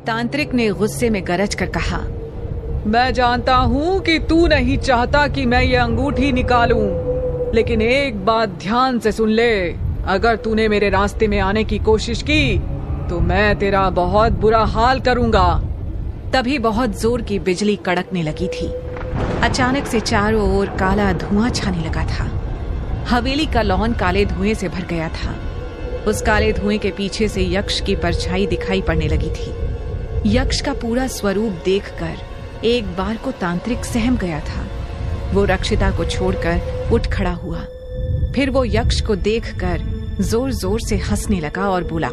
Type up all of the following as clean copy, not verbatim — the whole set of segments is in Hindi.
तांत्रिक ने गुस्से में गरज कर कहा, मैं जानता हूँ कि तू नहीं चाहता कि मैं ये अंगूठी निकालूं, लेकिन एक बात ध्यान से सुन ले, अगर तूने मेरे रास्ते में आने की कोशिश की तो मैं तेरा बहुत बुरा हाल करूंगा। तभी बहुत जोर की बिजली कड़कने लगी थी। अचानक से चारों ओर काला धुआं छाने लगा था। हवेली का लॉन काले धुएं से भर गया था। उस काले धुएं के पीछे से यक्ष की परछाई दिखाई पड़ने लगी थी। यक्ष का पूरा स्वरूप देखकर एक बार को तांत्रिक सहम गया था। वो रक्षिता को छोड़कर उठ खड़ा हुआ। फिर वो यक्ष को देखकर जोर जोर से हंसने लगा और बोला,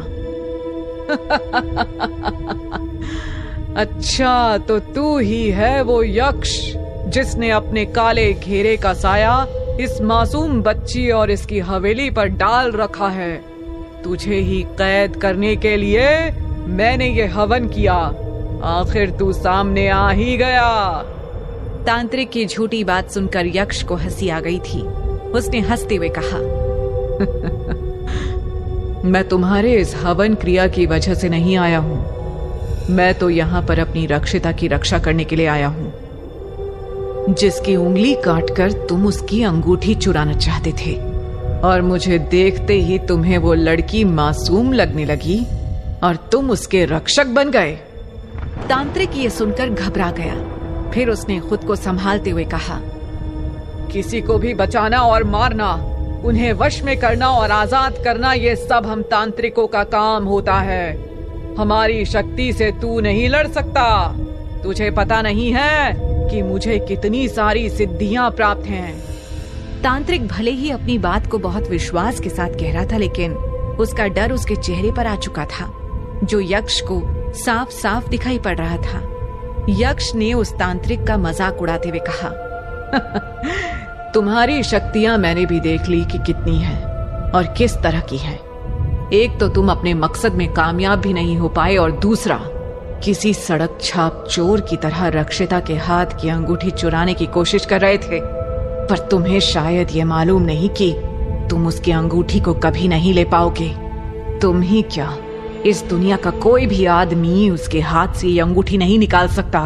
अच्छा, तो तू ही है वो यक्ष जिसने अपने काले घेरे का साया इस मासूम बच्ची और इसकी हवेली पर डाल रखा है। तुझे ही कैद करने के लिए मैंने ये हवन किया। आखिर तू सामने आ ही गया। तांत्रिक की झूठी बात सुनकर यक्ष को हंसी आ गई थी। उसने हंसते हुए कहा, मैं तुम्हारे इस हवन क्रिया की वजह से नहीं आया हूँ। मैं तो यहाँ पर अपनी रक्षिता की रक्षा करने के लिए आया हूँ, जिसकी उंगली काटकर तुम उसकी अंगूठी चुराना चाहते थे, और मुझे देखते ही तुम्हें वो लड़की मासूम लगने लगी और तुम उसके रक्षक बन गए। तांत्रिक ये सुनकर घबरा गया। फिर उसने खुद को संभालते हुए कहा, किसी को भी बचाना और मारना, उन्हें वश में करना और आजाद करना, ये सब हम तांत्रिकों का काम होता है। हमारी शक्ति से तू नहीं लड़ सकता। तुझे पता नहीं है कि मुझे कितनी सारी सिद्धियां प्राप्त हैं। तांत्रिक भले ही अपनी बात को बहुत विश्वास के साथ कह रहा था, लेकिन उसका डर उसके चेहरे पर आ चुका था, जो यक्ष को साफ साफ दिखाई पड़ रहा था। यक्ष ने उस तांत्रिक का मजाक उड़ाते हुए कहा, तुम्हारी शक्तियां मैंने भी देख ली कि कितनी है और किस तरह की है। एक तो तुम अपने मकसद में कामयाब भी नहीं हो पाए, और दूसरा किसी सड़क छाप चोर की तरह रक्षिता के हाथ की अंगूठी चुराने की कोशिश कर रहे थे। पर तुम्हें शायद ये मालूम नहीं कि तुम उसकी अंगूठी को कभी नहीं ले पाओगे। तुम ही क्या, इस दुनिया का कोई भी आदमी उसके हाथ से ये अंगूठी नहीं निकाल सकता।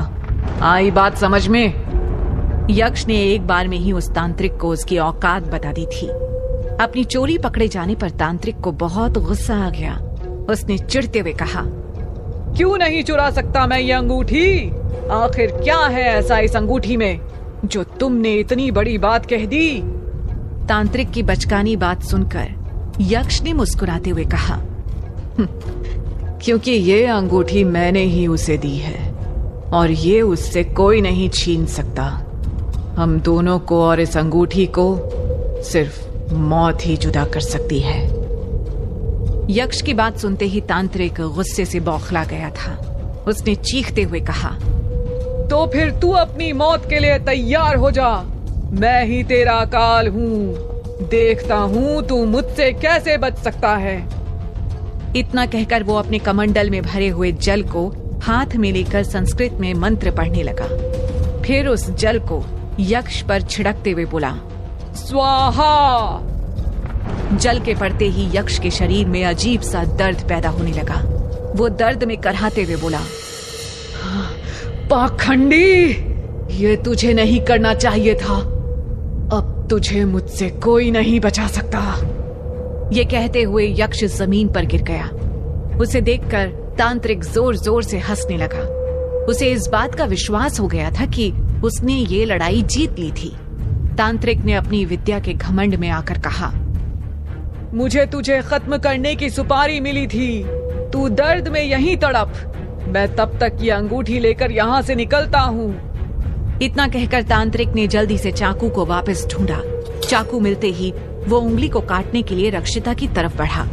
आई बात समझ में? यक्ष ने एक बार में ही उस तांत्रिक को उसकी औकात बता दी थी। अपनी चोरी पकड़े जाने पर तांत्रिक को बहुत गुस्सा आ गया। उसने चिढ़ते हुए कहा, क्यों नहीं चुरा सकता मैं ये अंगूठी? आखिर क्या है ऐसा इस अंगूठी में जो तुमने इतनी बड़ी बात कह दी? तांत्रिक की बचकानी बात सुनकर यक्ष ने मुस्कुराते हुए कहा, क्योंकि ये अंगूठी मैंने ही उसे दी है और ये उससे कोई नहीं छीन सकता। हम दोनों को और इस अंगूठी को सिर्फ मौत ही जुदा कर सकती है। यक्ष की बात सुनते ही तांत्रिक गुस्से से बौखला गया था। उसने चीखते हुए कहा, तो फिर तू अपनी मौत के लिए तैयार हो जा। मैं ही तेरा अकाल हूँ। देखता हूँ तू मुझसे कैसे बच सकता है। इतना कहकर वो अपने कमंडल में भरे हुए जल को हाथ में लेकर संस्कृत में मंत्र पढ़ने लगा। फिर उस जल को यक्ष पर छिड़कते हुए बोला, स्वाहा। जल के पड़ते ही यक्ष के शरीर में अजीब सा दर्द पैदा होने लगा। वो दर्द में कराहते हुए बोला, पाखंडी, ये तुझे नहीं करना चाहिए था। अब तुझे मुझसे कोई नहीं बचा सकता। ये कहते हुए यक्ष जमीन पर गिर गया। उसे देखकर तांत्रिक जोर जोर से हंसने लगा। उसे इस बात का विश्वास हो गया था कि उसने ये लड़ाई जीत ली थी। तांत्रिक ने अपनी विद्या के घमंड में आकर कहा, मुझे तुझे खत्म करने की सुपारी मिली थी। तू दर्द में यहीं तड़प। मैं तब तक ये अंगूठी लेकर यहाँ से निकलता हूँ। इतना कहकर तांत्रिक ने जल्दी से चाकू को वापस ढूंढा। चाकू मिलते ही वो उंगली को काटने के लिए रक्षिता की तरफ बढ़ा।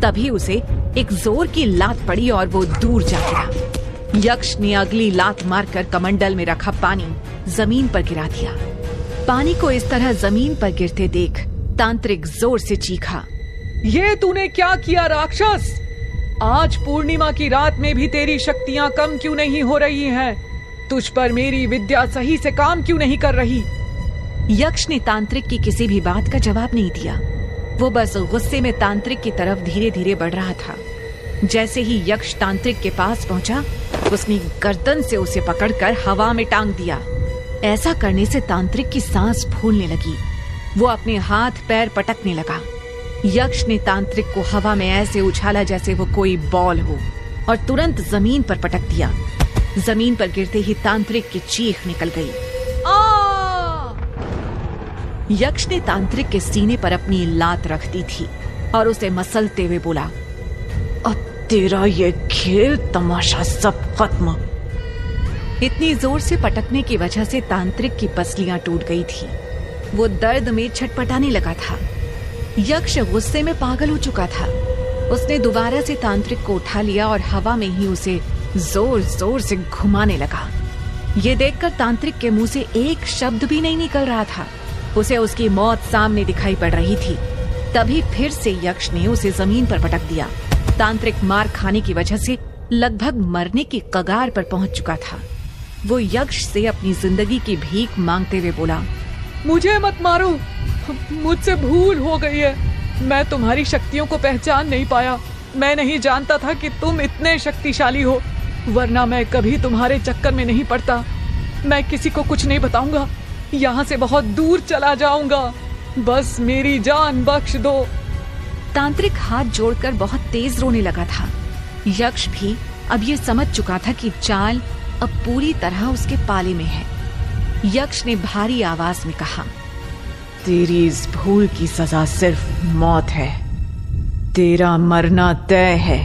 तभी उसे एक जोर की लात पड़ी और वो दूर जा गिरा। यक्ष ने अगली लात मारकर कमंडल में रखा पानी जमीन पर गिरा दिया। पानी को इस तरह जमीन पर गिरते देख तांत्रिक जोर से चीखा, ये तूने क्या किया राक्षस? आज पूर्णिमा की रात में भी तेरी शक्तियां कम क्यों नहीं हो रही हैं? तुझ पर मेरी विद्या सही से काम क्यों नहीं कर रही? यक्ष ने तांत्रिक की किसी भी बात का जवाब नहीं दिया। वो बस गुस्से में तांत्रिक की तरफ धीरे धीरे बढ़ रहा था। जैसे ही यक्ष तांत्रिक के पास पहुंचा, उसने गर्दन से उसे पकड़कर हवा में टांग दिया। ऐसा करने से तांत्रिक की सांस फूलने लगी। वो अपने हाथ पैर पटकने लगा। यक्ष ने तांत्रिक को हवा में ऐसे उछाला जैसे वो कोई बॉल हो और तुरंत जमीन पर पटक दिया। जमीन पर गिरते ही तांत्रिक की चीख निकल गई। यक्ष ने तांत्रिक के सीने पर अपनी लात रख दी थी और उसे मसलते हुए बोला, अब तेरा ये खेल तमाशा सब खत्म। इतनी जोर से पटकने की वजह से तांत्रिक की पसलियां टूट गई थी। वो दर्द में छटपटाने लगा था। यक्ष गुस्से में पागल हो चुका था। उसने दोबारा से तांत्रिक को उठा लिया और हवा में ही उसे जोर जोर से घुमाने लगा। ये देखकर तांत्रिक के मुंह से एक शब्द भी नहीं निकल रहा था। उसे उसकी मौत सामने दिखाई पड़ रही थी। तभी फिर से यक्ष ने उसे जमीन पर पटक दिया। तांत्रिक मार खाने की वजह से लगभग मरने की कगार पर पहुंच चुका था। वो यक्ष से अपनी जिंदगी की भीख मांगते हुए बोला, मुझे मत मारो, मुझसे भूल हो गई है। मैं तुम्हारी शक्तियों को पहचान नहीं पाया। मैं नहीं जानता था कि तुम इतने शक्तिशाली हो, वरना मैं कभी तुम्हारे चक्कर में नहीं पड़ता। मैं किसी को कुछ नहीं बताऊंगा, यहाँ से बहुत दूर चला जाऊंगा। बस मेरी जान बख्श दो। तांत्रिक हाथ जोड़कर बहुत तेज रोने लगा था। यक्ष भी अब ये समझ चुका था कि चाल अब पूरी तरह उसके पाले में है। यक्ष ने भारी आवाज में कहा, तेरी इस भूल की सजा सिर्फ मौत है। तेरा मरना तय है।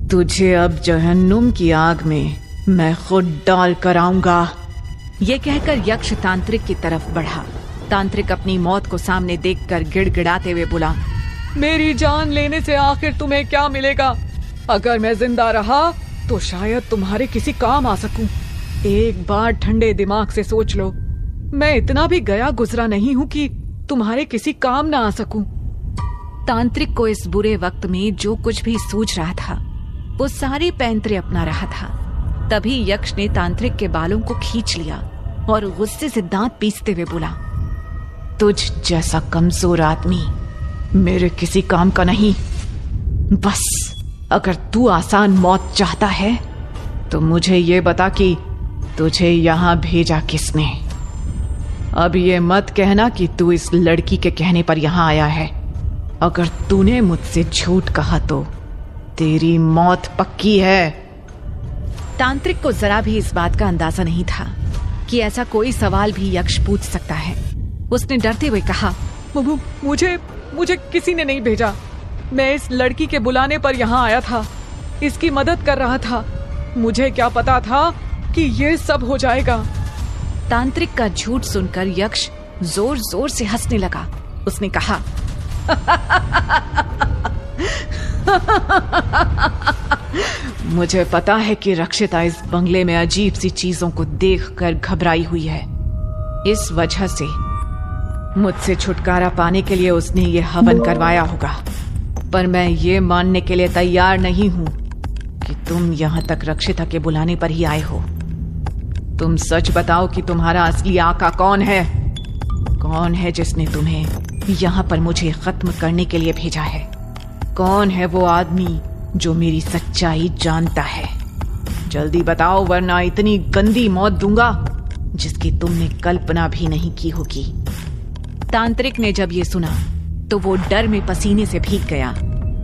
तुझे अब जहन्नुम की आग में मैं खुद डाल कर आऊंगा। ये कहकर यक्ष तांत्रिक की तरफ बढ़ा। तांत्रिक अपनी मौत को सामने देखकर गिड़गिड़ाते हुए बोला, मेरी जान लेने से आखिर तुम्हें क्या मिलेगा? अगर मैं जिंदा रहा तो शायद तुम्हारे किसी काम आ सकूं। एक बार ठंडे दिमाग से सोच लो, मैं इतना भी गया गुजरा नहीं हूं कि तुम्हारे किसी काम ना आ सकूं। तांत्रिक को इस बुरे वक्त में जो कुछ भी सूझ रहा था वो सारे पैंतरे अपना रहा था। तभी यक्ष ने तांत्रिक के बालों को खींच लिया और गुस्से से दांत पीसते हुए बोला, तुझ जैसा कमजोर आदमी मेरे किसी काम का नहीं। बस अगर तू आसान मौत चाहता है तो मुझे ये बता कि तुझे यहाँ भेजा किसने। अब ये मत कहना कि तू इस लड़की के कहने पर यहाँ आया है। अगर तूने मुझसे झूठ कहा तो तेरी मौत पक्की है। तांत्रिक को जरा भी इस बात का अंदाजा नहीं था कि ऐसा कोई सवाल भी यक्ष पूछ सकता है। उसने डरते हुए कहा, मुझे किसी ने नहीं भेजा। मैं इस लड़की के बुलाने पर यहाँ आया था, इसकी मदद कर रहा था। मुझे क्या पता था कि ये सब हो जाएगा। तांत्रिक का झूठ सुनकर यक्ष जोर जोर से हंसने लगा। उसने कहा, मुझे पता है कि रक्षिता इस बंगले में अजीब सी चीजों को देखकर घबराई हुई है। इस वजह से मुझसे छुटकारा पाने के लिए उसने ये हवन करवाया होगा। पर मैं ये मानने के लिए तैयार नहीं हूं कि तुम यहाँ तक रक्षिता के बुलाने पर ही आए हो। तुम सच बताओ कि तुम्हारा असली आका कौन है? कौन है जिसने तुम्हें यहाँ पर मुझे खत्म करने के लिए भेजा है? कौन है वो आदमी जो मेरी सच्चाई जानता है? जल्दी बताओ, वरना इतनी गंदी मौत दूंगा जिसकी तुमने कल्पना भी नहीं की होगी। तांत्रिक ने जब ये सुना तो वो डर में पसीने से भीग गया।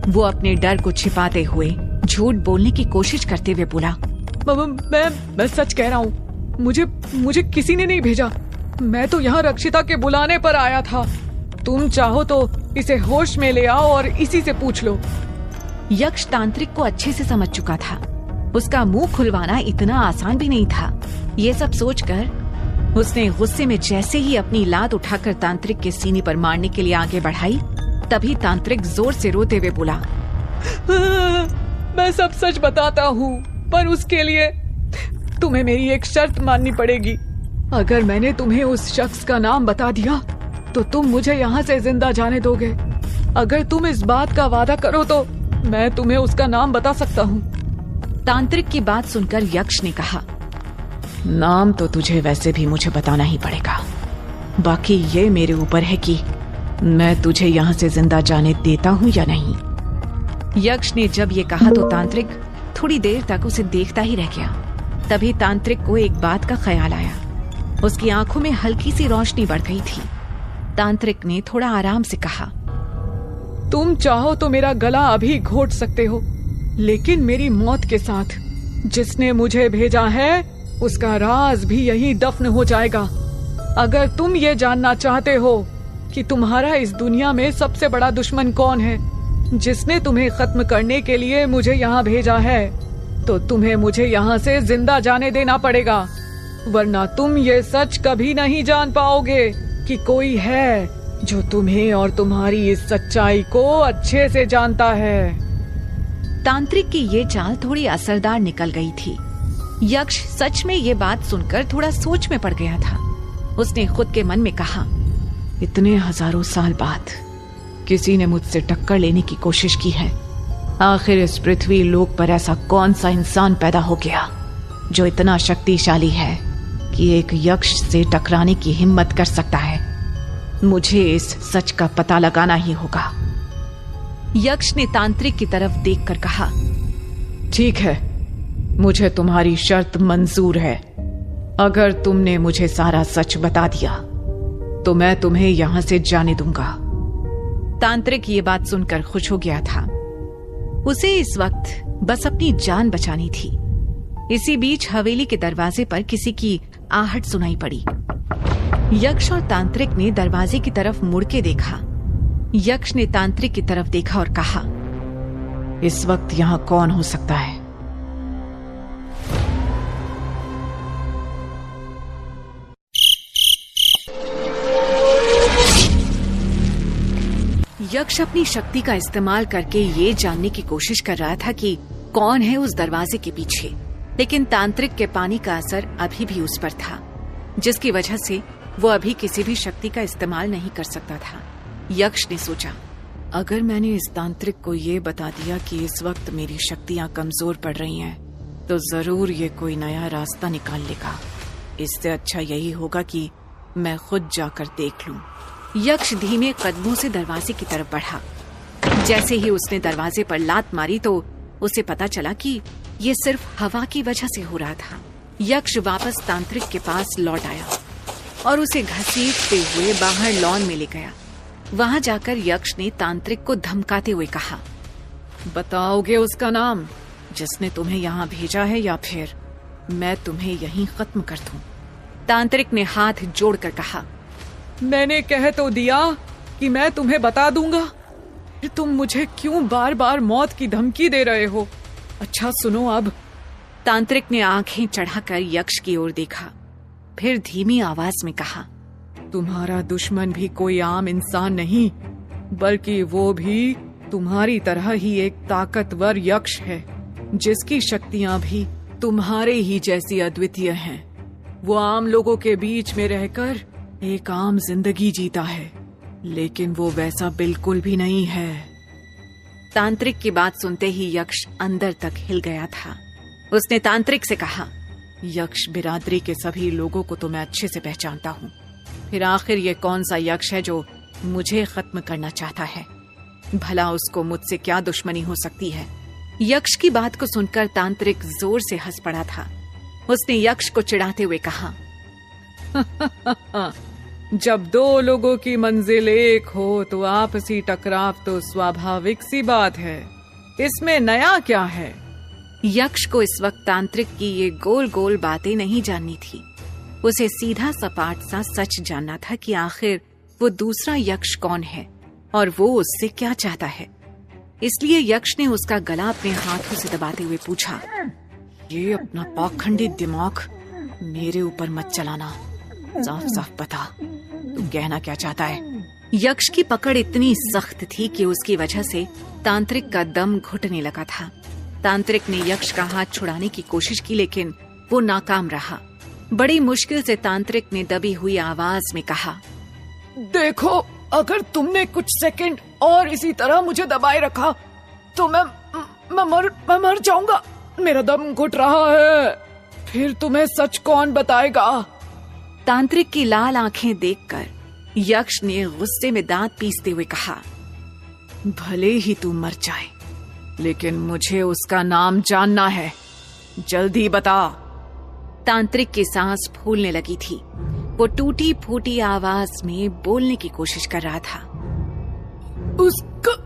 वो अपने डर को छिपाते हुए झूठ बोलने की कोशिश करते हुए बोला, मैं सच कह रहा हूँ। मुझे किसी ने नहीं भेजा। मैं तो यहाँ रक्षिता के बुलाने पर आया था। तुम चाहो तो इसे होश में ले आओ और इसी से पूछ लो। यक्ष तांत्रिक को अच्छे से समझ चुका था। उसका मुंह खुलवाना इतना आसान भी नहीं था। ये सब सोचकर उसने गुस्से में जैसे ही अपनी लात उठाकर तांत्रिक के सीने पर मारने के लिए आगे बढ़ाई, तभी तांत्रिक जोर से रोते हुए बोला, मैं सब सच बताता हूँ, पर उसके लिए तुम्हें मेरी एक शर्त माननी पड़ेगी। अगर मैंने तुम्हें उस शख्स का नाम बता दिया तो तुम मुझे यहाँ से जिंदा जाने दोगे। अगर तुम इस बात का वादा करो तो मैं तुम्हें उसका नाम बता सकता हूँ। तांत्रिक की बात सुनकर यक्ष ने कहा, नाम तो तुझे वैसे भी मुझे बताना ही पड़ेगा। बाकी ये मेरे ऊपर है कि मैं तुझे यहाँ से जिंदा जाने देता हूँ या नहीं। यक्ष ने जब ये कहा तो तांत्रिक थोड़ी देर तक उसे देखता ही रह गया। तभी तांत्रिक को एक बात का ख्याल आया। उसकी आंखों में हल्की सी रोशनी बढ़ गई थी। तांत्रिक ने थोड़ा आराम से कहा, तुम चाहो तो मेरा गला अभी घोट सकते हो, लेकिन मेरी मौत के साथ जिसने मुझे भेजा है उसका राज भी यहीं दफन हो जाएगा। अगर तुम ये जानना चाहते हो कि तुम्हारा इस दुनिया में सबसे बड़ा दुश्मन कौन है, जिसने तुम्हें खत्म करने के लिए मुझे यहाँ भेजा है, तो तुम्हें मुझे यहाँ से जिंदा जाने देना पड़ेगा, वरना तुम ये सच कभी नहीं जान पाओगे कि कोई है जो तुम्हें और तुम्हारी इस सच्चाई को अच्छे से जानता है। तांत्रिक की ये चाल थोड़ी असरदार निकल गई थी। यक्ष सच में ये बात सुनकर थोड़ा सोच में पड़ गया था। उसने खुद के मन में कहा, इतने हजारों साल बाद किसी ने मुझसे टक्कर लेने की कोशिश की है। आखिर इस पृथ्वी लोक पर ऐसा कौन सा इंसान पैदा हो गया जो इतना शक्तिशाली है कि एक यक्ष से टकराने की हिम्मत कर सकता है। मुझे इस सच का पता लगाना ही होगा। यक्ष ने तांत्रिक की तरफ देखकर कहा, ठीक है, मुझे तुम्हारी शर्त मंजूर है। अगर तुमने मुझे सारा सच बता दिया तो मैं तुम्हें यहां से जाने दूंगा। तांत्रिक ये बात सुनकर खुश हो गया था। उसे इस वक्त बस अपनी जान बचानी थी। इसी बीच हवेली के दरवाजे पर किसी की आहट सुनाई पड़ी। यक्ष और तांत्रिक ने दरवाजे की तरफ मुड़ के देखा। यक्ष ने तांत्रिक की तरफ देखा और कहा, इस वक्त यहाँ कौन हो सकता है? यक्ष अपनी शक्ति का इस्तेमाल करके ये जानने की कोशिश कर रहा था कि कौन है उस दरवाजे के पीछे, लेकिन तांत्रिक के पानी का असर अभी भी उस पर था, जिसकी वजह से वो अभी किसी भी शक्ति का इस्तेमाल नहीं कर सकता था। यक्ष ने सोचा, अगर मैंने इस तांत्रिक को ये बता दिया कि इस वक्त मेरी शक्तियां कमजोर पड़ रही हैं, तो जरूर ये कोई नया रास्ता निकाल लेगा। इससे अच्छा यही होगा कि मैं खुद जाकर देख लूं। यक्ष धीमे कदमों से दरवाजे की तरफ बढ़ा। जैसे ही उसने दरवाजे पर लात मारी तो उसे पता चला कि ये सिर्फ हवा की वजह से हो रहा था। यक्ष वापस तांत्रिक के पास लौट आया और उसे घसीटते हुए बाहर लॉन में ले गया। वहां जाकर यक्ष ने तांत्रिक को धमकाते हुए कहा, बताओगे उसका नाम जिसने तुम्हें यहाँ भेजा है, या फिर मैं तुम्हें यहीं खत्म कर दूं? तांत्रिक ने हाथ जोड़कर कहा, मैंने कह तो दिया कि मैं तुम्हें बता दूंगा, फिर तुम मुझे क्यों बार बार मौत की धमकी दे रहे हो? अच्छा सुनो अब। तांत्रिक ने आंखें चढ़ाकर यक्ष की ओर देखा, फिर धीमी आवाज में कहा, तुम्हारा दुश्मन भी कोई आम इंसान नहीं, बल्कि वो भी तुम्हारी तरह ही एक ताकतवर यक्ष है, जिसकी शक्तियां भी तुम्हारे ही जैसी अद्वितीय हैं। वो आम लोगों के बीच में रहकर एक आम जिंदगी जीता है, लेकिन वो वैसा बिल्कुल भी नहीं है। तांत्रिक की बात सुनते ही यक्ष अंदर तक हिल गया था। उसने तांत्रिक से कहा, यक्ष बिरादरी के सभी लोगों को तो मैं अच्छे से पहचानता हूँ, फिर आखिर ये कौन सा यक्ष है जो मुझे खत्म करना चाहता है? भला उसको मुझसे क्या दुश्मनी हो सकती है? यक्ष की बात को सुनकर तांत्रिक जोर से हंस पड़ा था। उसने यक्ष को चिढ़ाते हुए कहा, जब दो लोगों की मंजिल एक हो तो आपसी टकराव तो स्वाभाविक सी बात है, इसमें नया क्या है? यक्ष को इस वक्त तांत्रिक की ये गोल गोल बातें नहीं जाननी थी। उसे सीधा सपाट सा सच जानना था कि आखिर वो दूसरा यक्ष कौन है और वो उससे क्या चाहता है। इसलिए यक्ष ने उसका गला अपने हाथों से दबाते हुए पूछा, ये अपना पाखंडी दिमाग मेरे ऊपर मत चलाना, साफ साफ बता तू कहना क्या चाहता है? यक्ष की पकड़ इतनी सख्त थी कि उसकी वजह से तांत्रिक का दम घुटने लगा था। तांत्रिक ने यक्ष का हाथ छुड़ाने की कोशिश की, लेकिन वो नाकाम रहा। बड़ी मुश्किल से तांत्रिक ने दबी हुई आवाज में कहा, देखो, अगर तुमने कुछ सेकंड और इसी तरह मुझे दबाए रखा तो मैं मर जाऊंगा। मेरा दम घुट रहा है, फिर तुम्हें सच कौन बताएगा? तांत्रिक की लाल आंखें देखकर यक्ष ने गुस्से में दांत पीसते हुए कहा, भले ही तू मर जाए, लेकिन मुझे उसका नाम जानना है, जल्दी बता। तांत्रिक की सांस फूलने लगी थी। वो टूटी फूटी आवाज में बोलने की कोशिश कर रहा था। उसका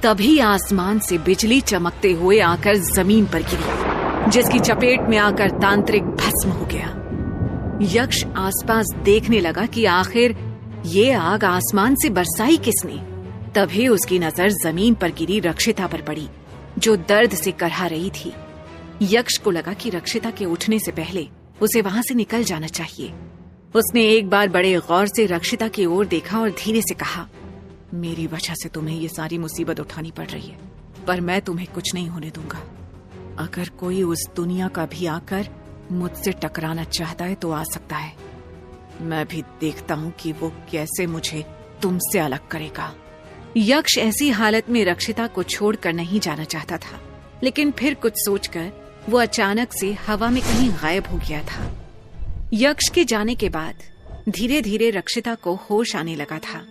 तभी आसमान से बिजली चमकते हुए आकर जमीन पर गिरी, जिसकी चपेट में आकर तांत्रिक भस्म हो गया। यक्ष आसपास देखने लगा कि आखिर ये आग आसमान से बरसाई किसने। तभी उसकी नजर जमीन पर गिरी रक्षिता पर पड़ी, जो दर्द से करहा रही थी। यक्ष को लगा कि रक्षिता के उठने से पहले उसे वहां से निकल जाना चाहिए। उसने एक बार बड़े गौर से रक्षिता की ओर देखा और धीरे से कहा, मेरी वजह से तुम्हें ये सारी मुसीबत उठानी पड़ रही है, पर मैं तुम्हें कुछ नहीं होने दूंगा। अगर कोई उस दुनिया का भी आकर मुझसे टकराना चाहता है तो आ सकता है। मैं भी देखता हूँ कि वो कैसे मुझे तुमसे अलग करेगा। यक्ष ऐसी हालत में रक्षिता को छोड़कर नहीं जाना चाहता था, लेकिन फिर कुछ सोचकर वो अचानक से हवा में कहीं गायब हो गया था। यक्ष के जाने के बाद धीरे धीरे रक्षिता को होश आने लगा था।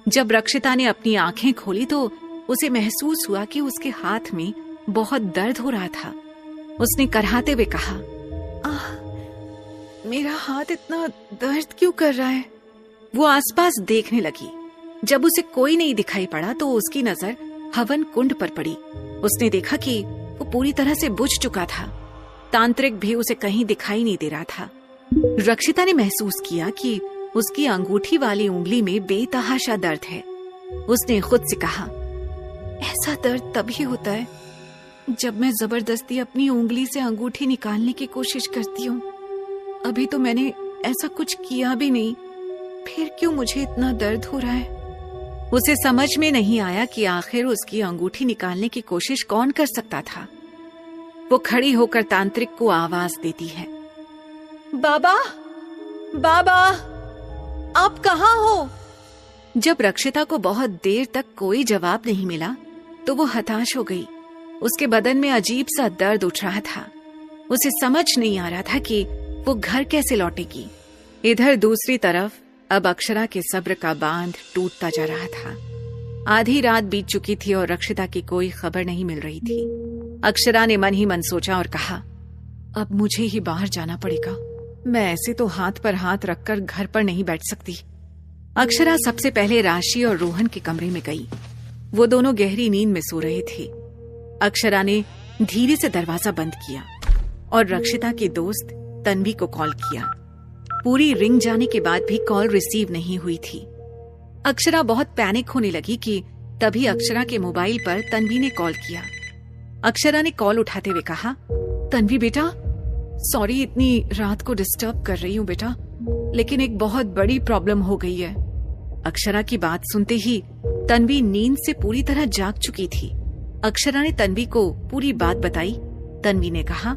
जब रक्षिता ने अपनी आंखें खोली तो उसे महसूस हुआ कि उसके हाथ में बहुत दर्द हो रहा था। उसने करहाते हुए कहा, मेरा हाथ इतना दर्द क्यों कर रहा है? वो आसपास देखने लगी। जब उसे कोई नहीं दिखाई पड़ा तो उसकी नजर हवन कुंड पर पड़ी। उसने देखा कि वो पूरी तरह से बुझ चुका था। तांत्रिक भी उसे कहीं दिखाई नहीं दे रहा था। रक्षिता ने महसूस किया कि उसकी अंगूठी वाली उंगली में बेतहाशा दर्द है। उसने खुद से कहा, ऐसा दर्द तभी होता है जब मैं जबरदस्ती अपनी उंगली से अंगूठी निकालने की कोशिश करती हूँ। अभी तो मैंने ऐसा कुछ किया भी नहीं, फिर क्यों मुझे इतना दर्द हो रहा है? उसे समझ में नहीं आया कि आखिर उसकी अंगूठी निकालने की कोशिश कौन कर सकता था। वो खड़ी होकर तांत्रिक को आवाज देती है, बाबा, बाबा, आप कहाँ हो? जब रक्षिता को बहुत देर तक कोई जवाब नहीं मिला तो वो हताश हो गई। उसके बदन में अजीब सा दर्द उठ रहा था। उसे समझ नहीं आ रहा था कि वो घर कैसे लौटेगी। इधर दूसरी तरफ अब अक्षरा के सब्र का बांध टूटता जा रहा था। आधी रात बीत चुकी थी और रक्षिता की कोई खबर नहीं मिल रही थी। अक्षरा ने मन ही मन सोचा और कहा, अब मुझे ही बाहर जाना पड़ेगा। मैं ऐसे तो हाथ पर हाथ रखकर घर पर नहीं बैठ सकती। अक्षरा सबसे पहले राशि और रोहन के कमरे में गई। वो दोनों गहरी नींद में सो रहे थे। अक्षरा ने धीरे से दरवाजा बंद किया और रक्षिता की दोस्त तन्वी को कॉल किया। पूरी रिंग जाने के बाद भी कॉल रिसीव नहीं हुई थी। अक्षरा बहुत पैनिक होने लगी कि तभी अक्षरा के मोबाइल पर तन्वी ने कॉल किया। अक्षरा ने कॉल उठाते हुए कहा, तन्वी बेटा, सॉरी इतनी रात को डिस्टर्ब कर रही हूँ बेटा, लेकिन एक बहुत बड़ी प्रॉब्लम हो गई है। अक्षरा की बात सुनते ही तन्वी नींद से पूरी तरह जाग चुकी थी। अक्षरा ने तन्वी को पूरी बात बताई। तन्वी ने कहा,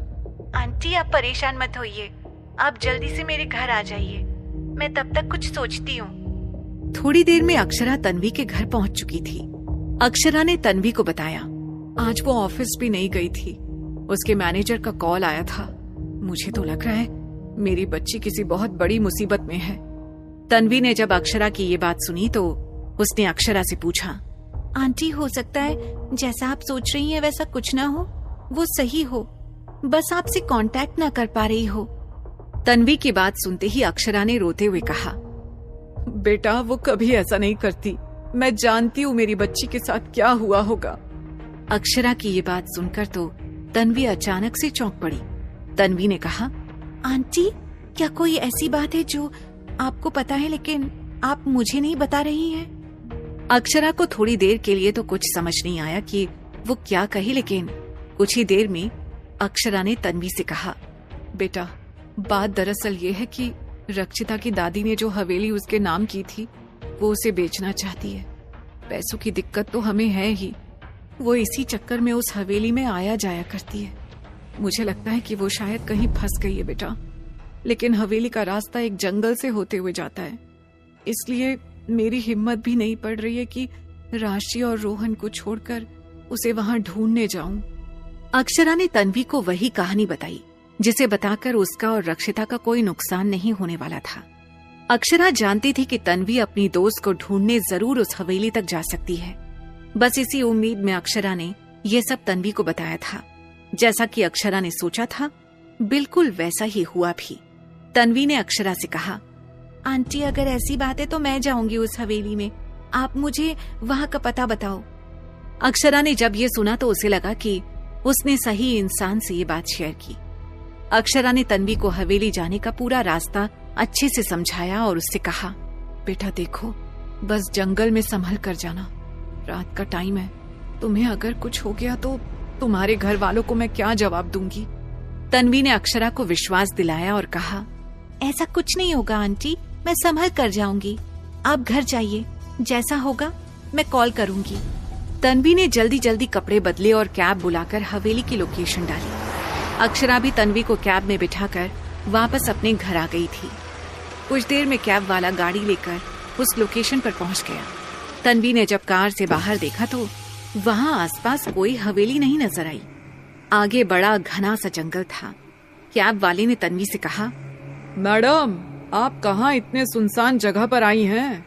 आंटी आप परेशान मत होइए, आप जल्दी से मेरे घर आ जाइए, मैं तब तक कुछ सोचती हूँ। थोड़ी देर में अक्षरा तन्वी के घर पहुंच चुकी थी। अक्षरा ने तन्वी को बताया, आज वो ऑफिस भी नहीं गई थी। उसके मैनेजर का कॉल आया था। मुझे तो लग रहा है मेरी बच्ची किसी बहुत बड़ी मुसीबत में है। तन्वी ने जब अक्षरा की ये बात सुनी तो उसने अक्षरा से पूछा, आंटी हो सकता है जैसा आप सोच रही हैं वैसा कुछ ना हो, वो सही हो, बस आपसे कांटेक्ट ना कर पा रही हो। तन्वी की बात सुनते ही अक्षरा ने रोते हुए कहा, बेटा वो कभी ऐसा नहीं करती, मैं जानती हूँ मेरी बच्ची के साथ क्या हुआ होगा। अक्षरा की ये बात सुनकर तो तन्वी अचानक से चौंक पड़ी। तन्वी ने कहा, आंटी क्या कोई ऐसी बात है जो आपको पता है लेकिन आप मुझे नहीं बता रही हैं? अक्षरा को थोड़ी देर के लिए तो कुछ समझ नहीं आया कि वो क्या कही, लेकिन कुछ ही देर में अक्षरा ने तन्वी से कहा, बेटा बात दरअसल ये है कि रक्षिता की दादी ने जो हवेली उसके नाम की थी वो उसे बेचना चाहती है। पैसों की दिक्कत तो हमें है ही, वो इसी चक्कर में उस हवेली में आया जाया करती है। मुझे लगता है कि वो शायद कहीं फंस गई है बेटा, लेकिन हवेली का रास्ता एक जंगल से होते हुए जाता है, इसलिए मेरी हिम्मत भी नहीं पड़ रही है कि राशि और रोहन को छोड़कर उसे वहां ढूंढने जाऊं। अक्षरा ने तन्वी को वही कहानी बताई जिसे बताकर उसका और रक्षिता का कोई नुकसान नहीं होने वाला था। अक्षरा जानती थी कि तन्वी अपनी दोस्त को ढूंढने जरूर उस हवेली तक जा सकती है। बस इसी उम्मीद में अक्षरा ने ये सब तन्वी को बताया था। जैसा कि अक्षरा ने सोचा था बिल्कुल वैसा ही हुआ भी। तन्वी ने अक्षरा से कहा, आंटी अगर ऐसी बात है तो मैं जाऊंगी उस हवेली में, आप मुझे वहाँ का पता बताओ। अक्षरा ने जब ये सुना तो उसे लगा कि उसने सही इंसान से ये बात शेयर की। अक्षरा ने तन्वी को हवेली जाने का पूरा रास्ता अच्छे से समझाया और उससे कहा, बेटा देखो, बस जंगल में संभल कर जाना, रात का टाइम है, तुम्हें अगर कुछ हो गया तो तुम्हारे घर वालों को मैं क्या जवाब दूंगी। तन्वी ने अक्षरा को विश्वास दिलाया और कहा, ऐसा कुछ नहीं होगा आंटी, मैं संभल कर जाऊंगी, आप घर जाइए, जैसा होगा मैं कॉल करूंगी। तन्वी ने जल्दी जल्दी कपड़े बदले और कैब बुलाकर हवेली की लोकेशन डाली। अक्षरा भी तन्वी को कैब में बिठाकर वापस अपने घर आ गई थी। कुछ देर में कैब वाला गाड़ी लेकर उस लोकेशन पर पहुंच गया। तन्वी ने जब कार से बाहर देखा तो वहां आसपास कोई हवेली नहीं नजर आई। आगे बड़ा घना सा जंगल था। कैब वाले ने तन्वी से कहा, मैडम आप कहाँ इतने सुनसान जगह पर आई हैं?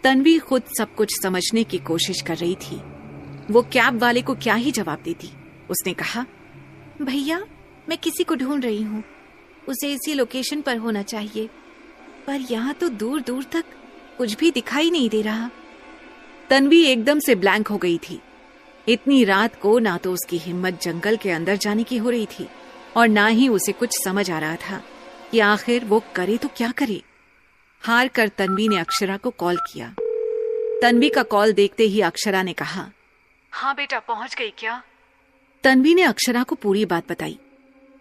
तन्वी खुद सब कुछ समझने की कोशिश कर रही थी। वो कैब वाले को क्या ही जवाब देती। उसने कहा, भैया मैं किसी को ढूंढ रही हूँ, उसे इसी लोकेशन पर होना चाहिए, पर यहाँ तो दूर दूर तक कुछ भी दिखाई नहीं दे रहा। तन्वी एकदम से ब्लैंक हो गई थी। इतनी रात को ना तो उसकी हिम्मत जंगल के अंदर जाने की हो रही थी और ना ही उसे कुछ समझ आ रहा था कि आखिर वो करे तो क्या करे। हार कर तन्वी ने अक्षरा को कॉल किया। तन्वी का कॉल देखते ही अक्षरा ने कहा, हाँ बेटा पहुंच गई क्या? तन्वी ने अक्षरा को पूरी बात बताई।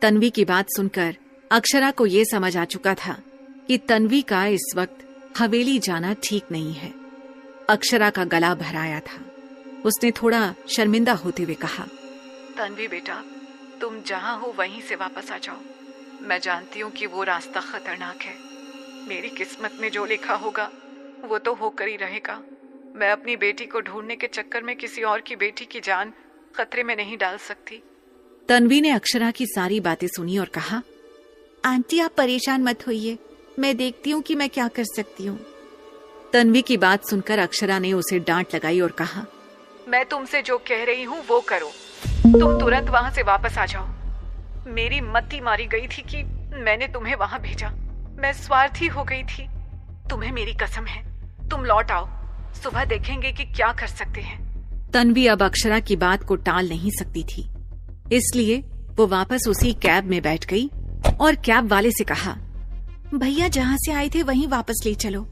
तन्वी की बात सुनकर अक्षरा को ये समझ आ चुका था कि तन्वी का इस वक्त हवेली जाना ठीक नहीं है। अक्षरा का गला भराया था। उसने थोड़ा शर्मिंदा होते हुए कहा, तन्वी बेटा तुम जहाँ हो वहीं से वापस आ जाओ। मैं जानती हूँ कि वो रास्ता खतरनाक है। मेरी किस्मत में जो लिखा होगा वो तो होकर ही रहेगा। मैं अपनी बेटी को ढूंढने के चक्कर में किसी और की बेटी की जान खतरे में नहीं डाल सकती। तन्वी ने अक्षरा की सारी बातें सुनी और कहा, आंटी आप परेशान मत होइए, मैं देखती हूँ कि मैं क्या कर सकती हूँ। तन्वी की बात सुनकर अक्षरा ने उसे डांट लगाई और कहा, मैं तुमसे जो कह रही हूँ वो करो, तुम तुरंत वहाँ से वापस आ जाओ। मेरी मत्ती मारी गई थी कि मैंने तुम्हें वहाँ भेजा। मैं स्वार्थी हो गई थी। तुम्हें मेरी कसम है, तुम लौट आओ, सुबह देखेंगे कि क्या कर सकते हैं। तन्वी अब अक्षरा की बात को टाल नहीं सकती थी, इसलिए वो वापस उसी कैब में बैठ गई और कैब वाले से कहा, भैया जहाँ से आए थे वहीं वापस ले चलो।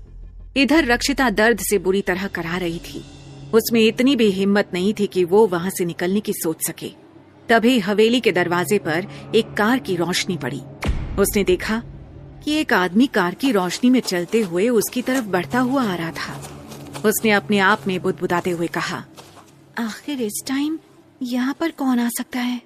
इधर रक्षिता दर्द से बुरी तरह करा रही थी। उसमें इतनी भी हिम्मत नहीं थी कि वो वहां से निकलने की सोच सके। तभी हवेली के दरवाजे पर एक कार की रोशनी पड़ी। उसने देखा कि एक आदमी कार की रोशनी में चलते हुए उसकी तरफ बढ़ता हुआ आ रहा था। उसने अपने आप में बुदबुदाते हुए कहा, आखिर इस टाइम यहाँ पर कौन आ सकता है?